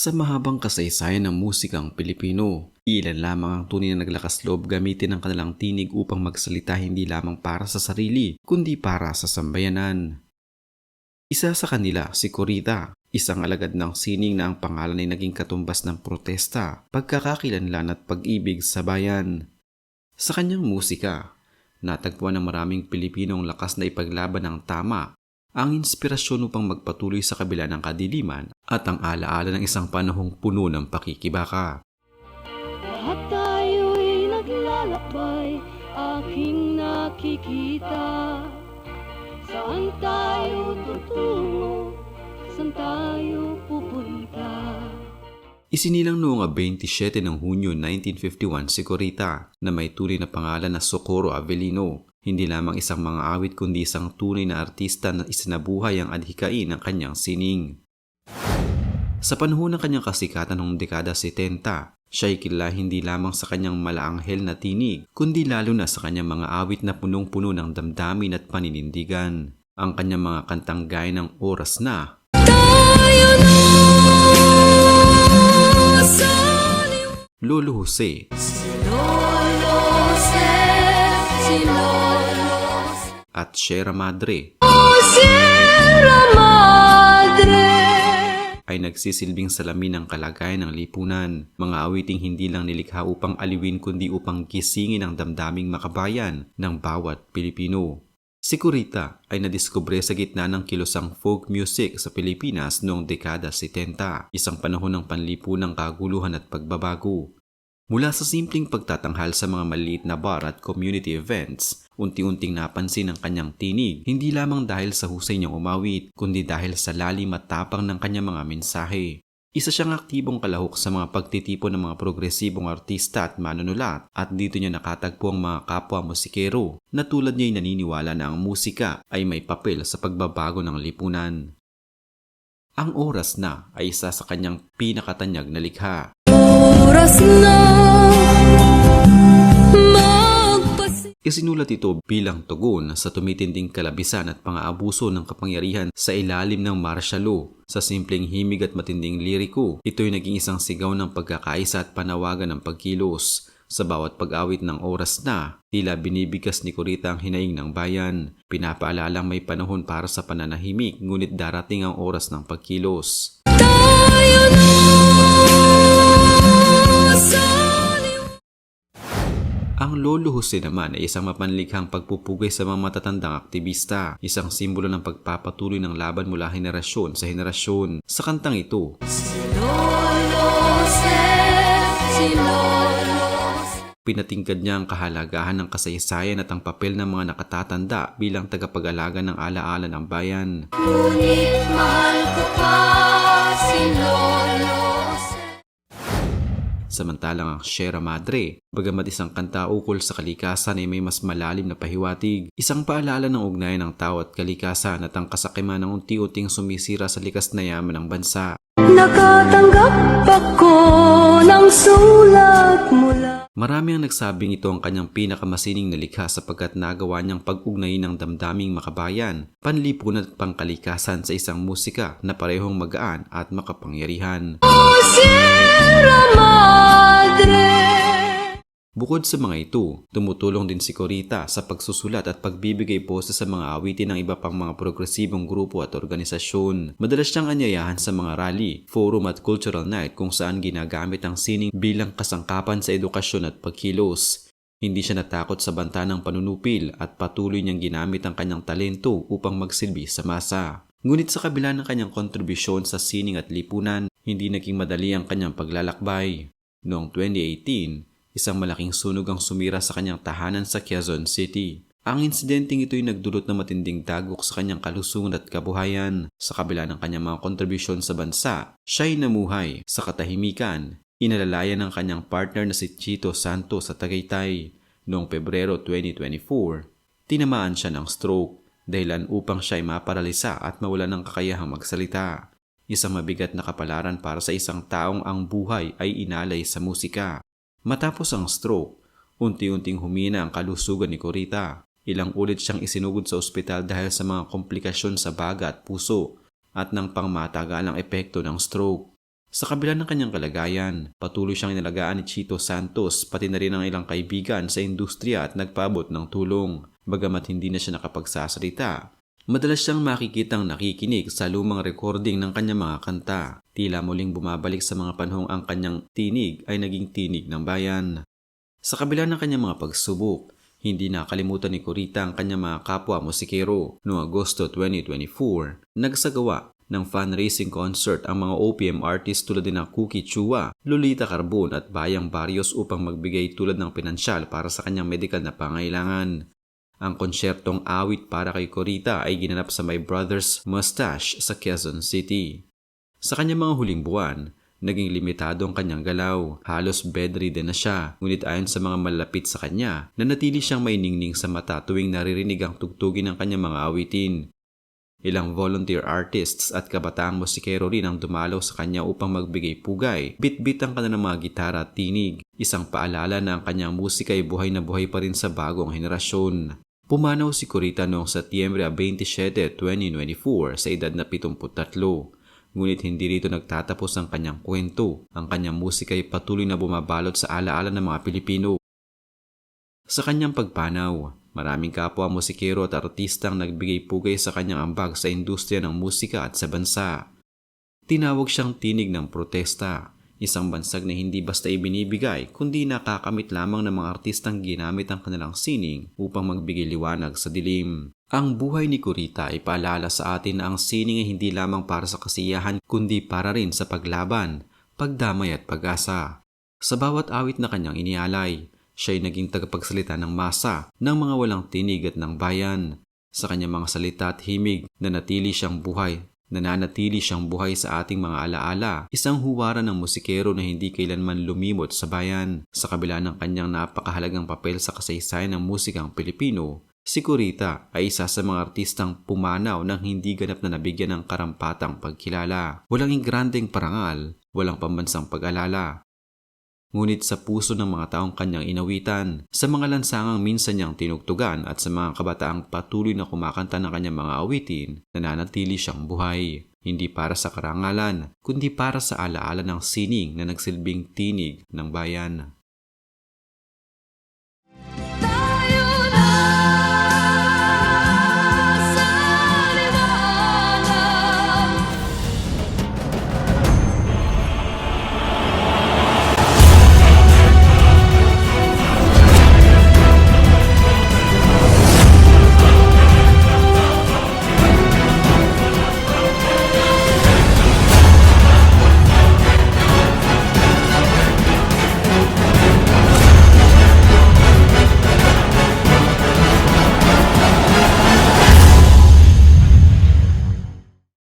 Sa mahabang kasaysayan ng musikang Pilipino, ilan lamang ang tunay na naglakas loob gamitin ang kanilang tinig upang magsalita hindi lamang para sa sarili, kundi para sa sambayanan. Isa sa kanila si Corita, isang alagad ng sining na ang pangalan ay naging katumbas ng protesta, pagkakakilanlan at pag-ibig sa bayan. Sa kanyang musika, natagpuan ng maraming Pilipino ang lakas na ipaglaban ang tama, ang inspirasyon upang magpatuloy sa kabila ng kadiliman at ang alaala ng isang panahong puno ng pakikibaka. Lahat tayo'y naglalakbay, aking nakikita. Saan tayo tutungo, saan tayo pupunta? Isinilang noong 27 ng Hunyo 1951 si Corita na may tunay na pangalan na Socorro Avellino. Hindi lamang isang mga awit kundi isang tunay na artista na isinabuhay ang adhikain ng kanyang sining. Sa panahon ng kanyang kasikatan noong dekada 70, siya ay kilala hindi lamang sa kanyang malaanghel na tinig, kundi lalo na sa kanyang mga awit na punong-puno ng damdamin at paninindigan. Ang kanyang mga kantang gaya ng Oras Na, Lolo Jose, at Sierra Madre ay nagsisilbing salamin ng kalagayan ng lipunan, mga awiting hindi lang nilikha upang aliwin kundi upang gisingin ang damdaming makabayan ng bawat Pilipino. Si Corita ay nadiskubre sa gitna ng kilosang folk music sa Pilipinas noong dekada 70, isang panahon ng panlipunang kaguluhan at pagbabago. Mula sa simpleng pagtatanghal sa mga maliit na bar at community events, unti-unting napansin ang kanyang tinig hindi lamang dahil sa husay niyang umawit, kundi dahil sa lalim at tapang ng kanyang mga mensahe. Isa siyang aktibong kalahok sa mga pagtitipon ng mga progresibong artista at manunulat, at dito niya nakatagpo ang mga kapwa musikero na tulad niya ay naniniwala na ang musika ay may papel sa pagbabago ng lipunan. Ang Oras Na ay isa sa kanyang pinakatanyag na likha. Oras na Isinulat ito bilang tugon sa tumitinding kalabisan at pang-aabuso ng kapangyarihan sa ilalim ng martial law. Sa simpleng himig at matinding liriko, ito'y naging isang sigaw ng pagkakaisa at panawagan ng pagkilos. Sa bawat pag-awit ng Oras Na, tila binibigkas ni Corita ang hinaing ng bayan. Pinapaalalang may panahon para sa pananahimik, ngunit darating ang oras ng pagkilos. Ang Lolo Jose naman ay isang mapanlikhang pagpupugay sa mga matatandang aktivista, isang simbolo ng pagpapatuloy ng laban mula henerasyon sa henerasyon. Sa kantang ito, pinatingkad niya ang kahalagahan ng kasaysayan at ang papel ng mga nakatatanda bilang tagapag-alaga ng alaala ng bayan. Ngunit mahal ko pa si Lolo. Samantalang ang Sierra Madre, bagamat isang kanta ukol sa kalikasan ay may mas malalim na pahiwatig, isang paalala ng ugnayan ng tao at kalikasan at ang kasakiman ng unti-unting sumisira sa likas na yaman ng bansa. Nakatanggap ako ng sulat mula. Marami ang nagsabing ito ang kanyang pinakamasining na likha sapagkat nagawa niyang pag-ugnayin ng damdaming makabayan, panlipunan at pangkalikasan sa isang musika na parehong magaan at makapangyarihan. Sierra Madre. Bukod sa mga ito, tumutulong din si Corita sa pagsusulat at pagbibigay poses sa mga awitin ng iba pang mga progresibong grupo at organisasyon. Madalas siyang anyayahan sa mga rally, forum at cultural night kung saan ginagamit ang sining bilang kasangkapan sa edukasyon at pagkilos. Hindi siya natakot sa banta ng panunupil at patuloy niyang ginamit ang kanyang talento upang magsilbi sa masa. Ngunit sa kabila ng kanyang kontribusyon sa sining at lipunan, hindi naging madali ang kanyang paglalakbay. Noong 2018, isang malaking sunog ang sumira sa kanyang tahanan sa Quezon City. Ang insidenteng ito'y nagdulot ng matinding dagok sa kanyang kalusugan at kabuhayan. Sa kabila ng kanyang mga kontribusyon sa bansa, siya'y namuhay sa katahimikan. Inalalayan ng kanyang partner na si Chito Santos sa Tagaytay. Noong Pebrero 2024, tinamaan siya ng stroke, dahilan upang siya'y maparalisa at mawalan ng kakayahang magsalita. Isang mabigat na kapalaran para sa isang taong ang buhay ay inalay sa musika. Matapos ang stroke, unti-unting humina ang kalusugan ni Corita. Ilang ulit siyang isinugod sa ospital dahil sa mga komplikasyon sa baga at puso at ng pangmatagalang epekto ng stroke. Sa kabila ng kanyang kalagayan, patuloy siyang inalagaan ni Chito Santos pati na rin ang ilang kaibigan sa industriya at nagpaabot ng tulong. Bagamat hindi na siya nakapagsasalita, madalas siyang makikitang nakikinig sa lumang recording ng kanyang mga kanta. Tila muling bumabalik sa mga panahong ang kanyang tinig ay naging tinig ng bayan. Sa kabila ng kanyang mga pagsubok, hindi nakalimutan ni Kurita ang kanyang mga kapwa musikero. Noong Agosto 2024, nagsagawa ng fundraising concert ang mga OPM artists tulad din ng Cookie Chua, Lolita Carbon at Bayang Barrios upang magbigay tulad ng pinansyal para sa kanyang medical na pangailangan. Ang konsyertong awit para kay Kurita ay ginanap sa My Brother's Mustache sa Quezon City. Sa kanyang mga huling buwan, naging limitado ang kanyang galaw. Halos bedridden na siya, ngunit ayon sa mga malapit sa kanya, nanatili siyang may ningning sa mata tuwing naririnig ang tugtugin ng kanyang mga awitin. Ilang volunteer artists at kabataang musikero rin ang dumalaw sa kanya upang magbigay pugay, bit-bit ang kanilang mga gitara at tinig, isang paalala na ang kanyang musika ay buhay na buhay pa rin sa bagong henerasyon. Pumanaw si Kurita noong Setyembre 27, 2024 sa edad na 73. Ngunit hindi rito nagtatapos ang kanyang kwento. Ang kanyang musika ay patuloy na bumabalot sa alaala ng mga Pilipino. Sa kanyang pagpanaw, maraming kapwa musikero at artistang nagbigay pugay sa kanyang ambag sa industriya ng musika at sa bansa. Tinawag siyang tinig ng protesta, isang bansag na hindi basta ibinibigay kundi nakakamit lamang ng mga artistang ginamit ang kanilang sining upang magbigay liwanag sa dilim. Ang buhay ni Kurita ay paalala sa atin na ang sining ay hindi lamang para sa kasiyahan kundi para rin sa paglaban, pagdamay at pag-asa. Sa bawat awit na kanyang inialay, siya ay naging tagapagsalita ng masa, ng mga walang tinig at ng bayan. Sa kanyang mga salita at himig, nananatili siyang buhay sa ating mga alaala, isang huwaran ng musikero na hindi kailanman lumimot sa bayan. Sa kabila ng kanyang napakahalagang papel sa kasaysayan ng musikang Pilipino, si Kurita ay isa sa mga artistang pumanaw nang hindi ganap na nabigyan ng karampatang pagkilala. Walang ingrandeng parangal, walang pambansang pag-alala. Ngunit sa puso ng mga taong kanyang inawitan, sa mga lansangang minsan niyang tinugtugan at sa mga kabataang patuloy na kumakanta ng kanyang mga awitin, nananatili siyang buhay. Hindi para sa karangalan, kundi para sa alaala ng sining na nagsilbing tinig ng bayan.